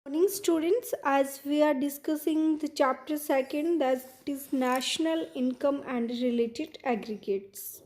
Morning students, as we are discussing the chapter second, that is national income and related aggregates.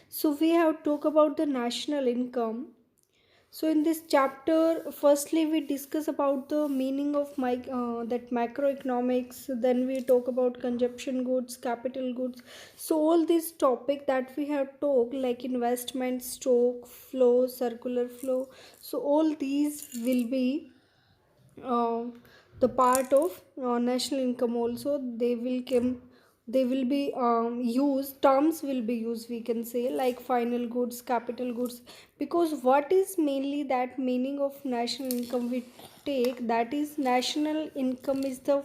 So we have talked about the national income. So in this chapter, firstly we discuss about the meaning of that macroeconomics. Then we talk about consumption goods, capital goods. So all these topic that we have talked, like investment, stock flow, circular flow. So all these will be uh, the part of national income. Also they will be used, terms will be used, we can say, like final goods, capital goods, because what is mainly that meaning of national income we take, that is national income is the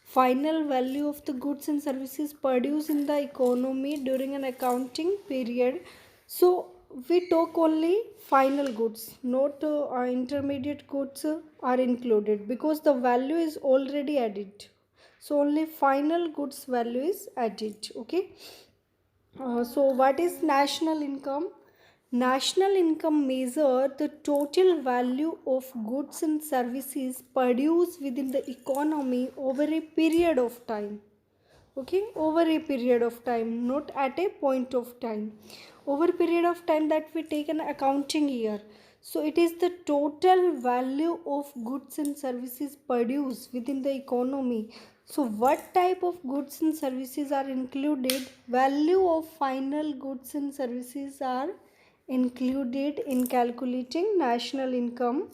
final value of the goods and services produced in the economy during an accounting period. So we talk only final goods, not intermediate goods are included, because the value is already added. So only final goods value is added. Okay. So what is national income? National income measure the total value of goods and services produced within the economy over a period of time. Okay, over a period of time, not at a point of time. Over a period of time, that we take an accounting year. So it is the total value of goods and services produced within the economy. So what type of goods and services are included? Value of final goods and services are included in calculating national income.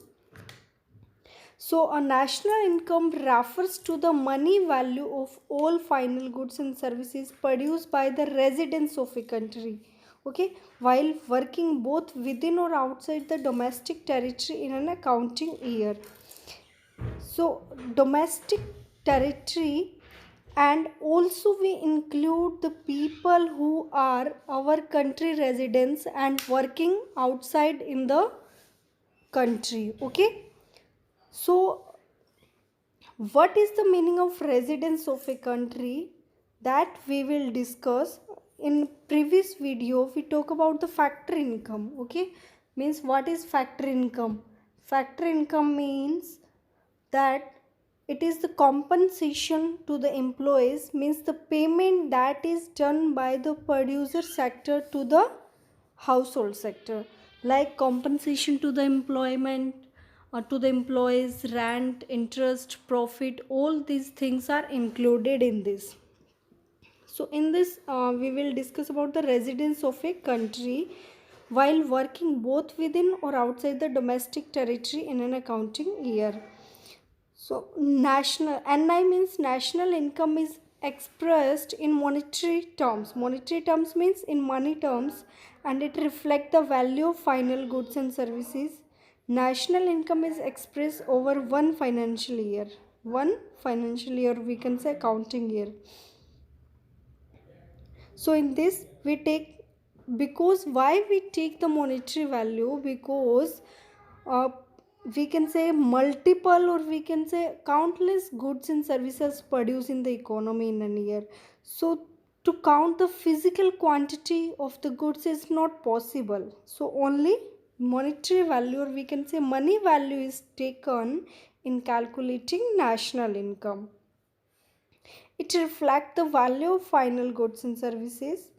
So, a national income refers to the money value of all final goods and services produced by the residents of a country. Okay, while working both within or outside the domestic territory in an accounting year. So, domestic territory, and also we include the people who are our country residents and working outside in the country. Okay, so what is the meaning of residence of a country, that we will discuss in previous video. We talk about the factory income. Okay, means what is factory income? Factory income means that it is the compensation to the employees, means the payment that is done by the producer sector to the household sector, like compensation to the employment, to the employees, rent, interest, profit, all these things are included in this. So in this we will discuss about the residence of a country while working both within or outside the domestic territory in an accounting year. So national NI means national income is expressed in monetary terms. Monetary terms means in money terms, and it reflects the value of final goods and services. National income is expressed over one financial year. One financial year, we can say accounting year. So in this we take, because why we take the monetary value, because uh, we can say multiple, or we can say countless goods and services produced in the economy in a year. So to count the physical quantity of the goods is not possible. So only monetary value, or we can say money value, is taken in calculating national income. It reflects the value of final goods and services,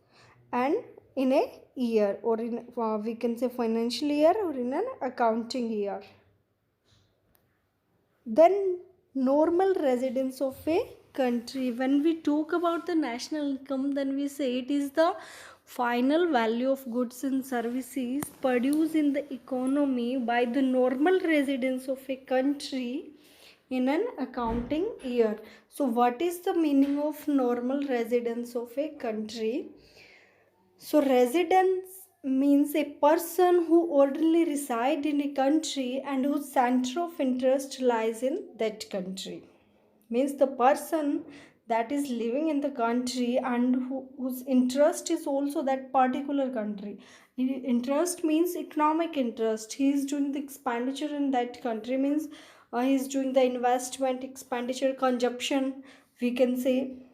and in a year, or in we can say financial year, or in an accounting year. Then normal residence of a country. When we talk about the national income, then we say it is the final value of goods and services produced in the economy by the normal residents of a country in an accounting year. So what is the meaning of normal residence of a country? So residence means a person who ordinarily reside in a country and whose center of interest lies in that country. Means the person that is living in the country and whose interest is also that particular country. Interest means economic interest. He is doing the expenditure in that country, means he is doing the investment, expenditure, consumption, we can say.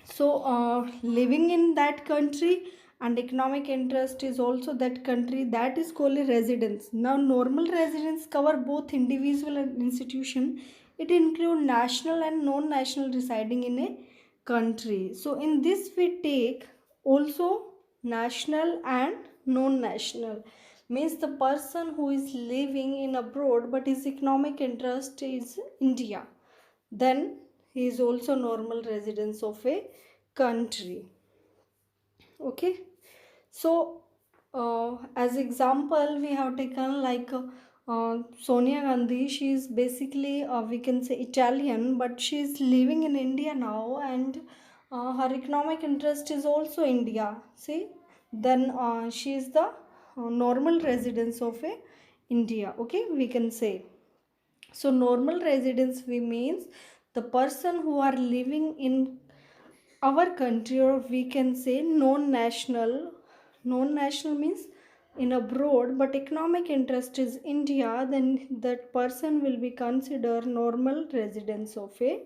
So living in that country and economic interest is also that country, that is called a residence. Now normal residence cover both individual and institution. It includes national and non-national residing in a country. So in this we take also national and non-national, means the person who is living in abroad but his economic interest is India, then he is also normal residence of a country. Okay, so as example we have taken like Sonia Gandhi. She is basically we can say Italian, but she is living in India now, and her economic interest is also India. See, then she is the normal residence of a India. Okay, we can say. So normal residence we means the person who are living in our country, or we can say non-national. Non-national means in abroad but economic interest is India, then that person will be considered normal residents of a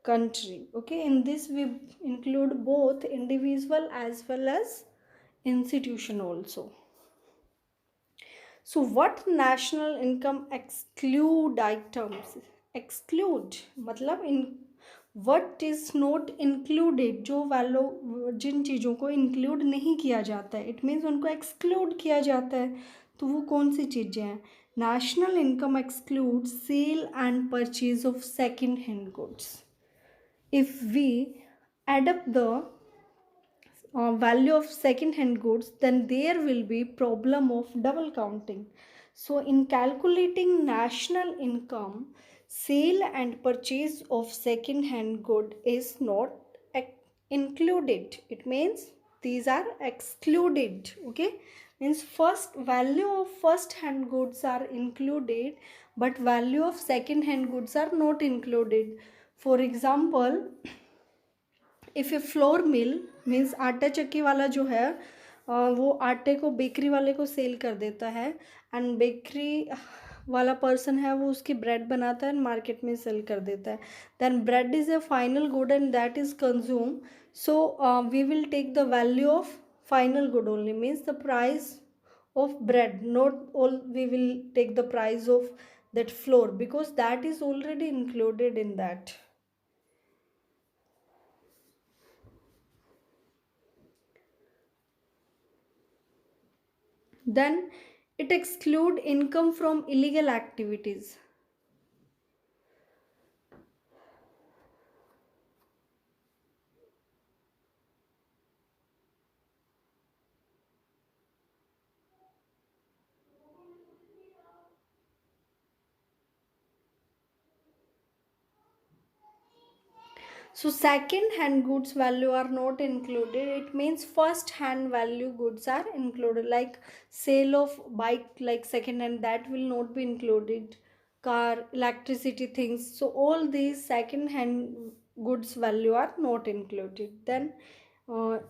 country. Okay, in this we include both individual as well as institution also. So what national income exclude items? Exclude मतलब in what is not included, जो वैलो जिन चीज़ों को include नहीं किया जाता है, it means उनको exclude किया जाता है, तो वो कौन सी चीज़ें हैं? National income excludes sale and purchase of second hand goods. If we add up the value of second hand goods, then there will be problem of double counting. So in calculating national income, sale and purchase of second hand good is not included. It means these are excluded. Okay, means first value of first hand goods are included but value of second hand goods are not included. For example, if A flour mill means आटा चक्की वाला जो है वो आटे को bakery वाले को सेल कर देता है, एंड बेकरी वाला पर्सन है वो उसकी ब्रेड बनाता है एंड मार्केट में सेल कर देता है, then bread is a final good and that is consume. So we will take the value of final good only, means the price of bread, not all we will take the price of that flour because that is already included in that. Then it exclude income from illegal activities. So second hand goods value are not included. It means first hand value goods are included, like sale of bike like second hand, that will not be included. Car, electricity things. So all these second hand goods value are not included. Then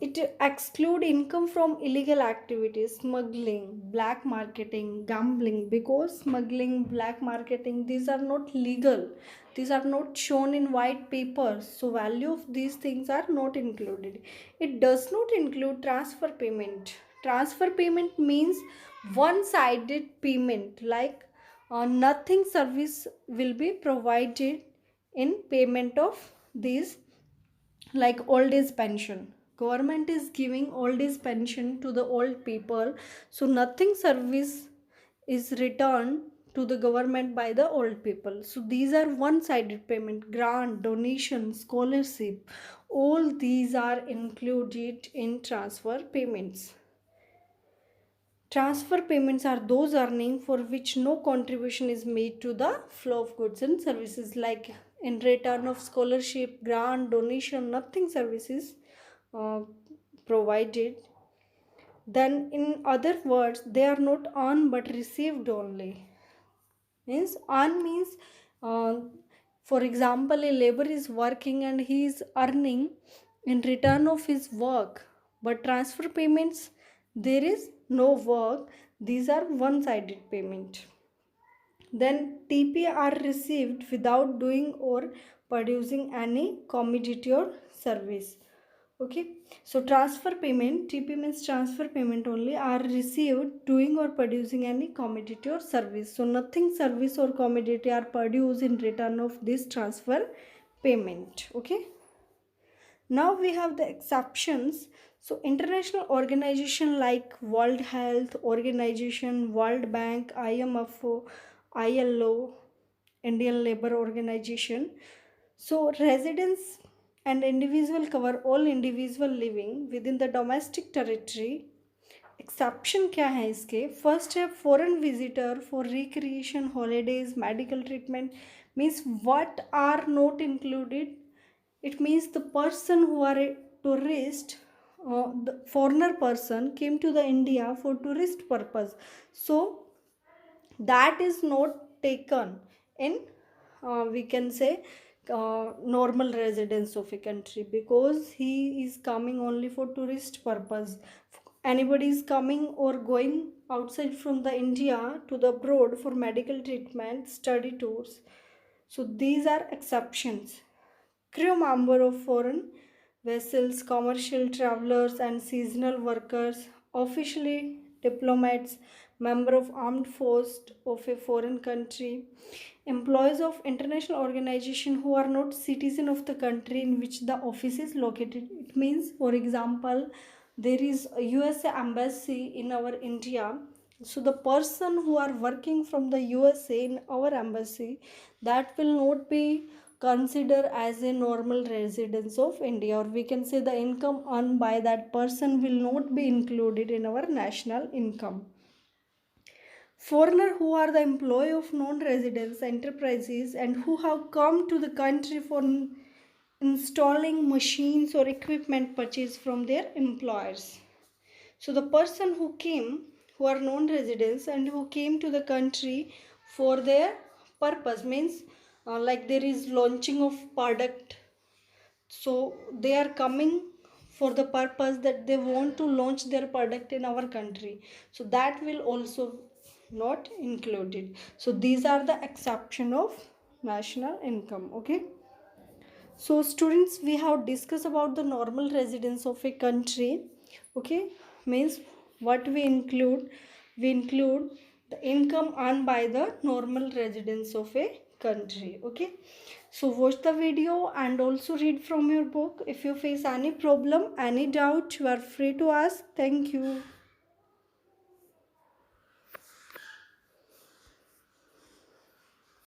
it exclude income from illegal activities, smuggling, black marketing, gambling, because smuggling, black marketing, these are not legal, these are not shown in white papers, so value of these things are not included. It does not include transfer payment. Transfer payment means one sided payment, like nothing service will be provided in payment of these, like old age pension. Government is giving old age pension to the old people, so nothing service is returned to the government by the old people. So these are one sided payment. Grant, donation, scholarship, all these are included in transfer payments. Transfer payments are those earnings for which no contribution is made to the flow of goods and services, like in return of scholarship, grant, donation, nothing services uh, provided. Then, in other words, they are not earned but received only. Means earn means, uh, for example, a laborer is working and he is earning in return of his work, but transfer payments, there is no work, these are one sided payment. Then TP are received without doing or producing any commodity or service. Okay, so transfer payment, TP means transfer payment only, are received doing or producing any commodity or service. So nothing service or commodity are produced in return of this transfer payment. Okay, now we have the exceptions. So international organization like World Health Organization, World Bank, IMF, ILO, Indian Labour Organization. So residents and individual cover all individual living within the domestic territory. Exception क्या है इसके? First है foreign visitor for recreation, holidays, medical treatment. Means what are not included? It means the person who are a tourist, the foreigner person came to the India for tourist purpose, so that is not taken in, we can say, normal residence of a country, because he is coming only for tourist purpose. Anybody is coming or going outside from the India to the abroad for medical treatment, study tours, so these are exceptions. Crew member of foreign vessels, commercial travelers and seasonal workers, officially diplomats, member of armed force of a foreign country, employees of international organization who are not citizen of the country in which the office is located. It means, for example, there is a USA embassy in our India. So the person who are working from the USA in our embassy, that will not be considered as a normal residence of India, or we can say the income earned by that person will not be included in our national income. Foreigner who are the employee of non-residents enterprises and who have come to the country for installing machines or equipment purchased from their employers. So the person who are non-residents and who came to the country for their purpose, means like there is launching of product, so they are coming for the purpose that they want to launch their product in our country, so that will also not included. So these are the exception of national income. Okay, so students, we have discussed about the normal residence of a country. Okay, means what we include the income earned by the normal residents of a country. Okay, so watch the video and also read from your book. If you face any problem, any doubt, you are free to ask. Thank you.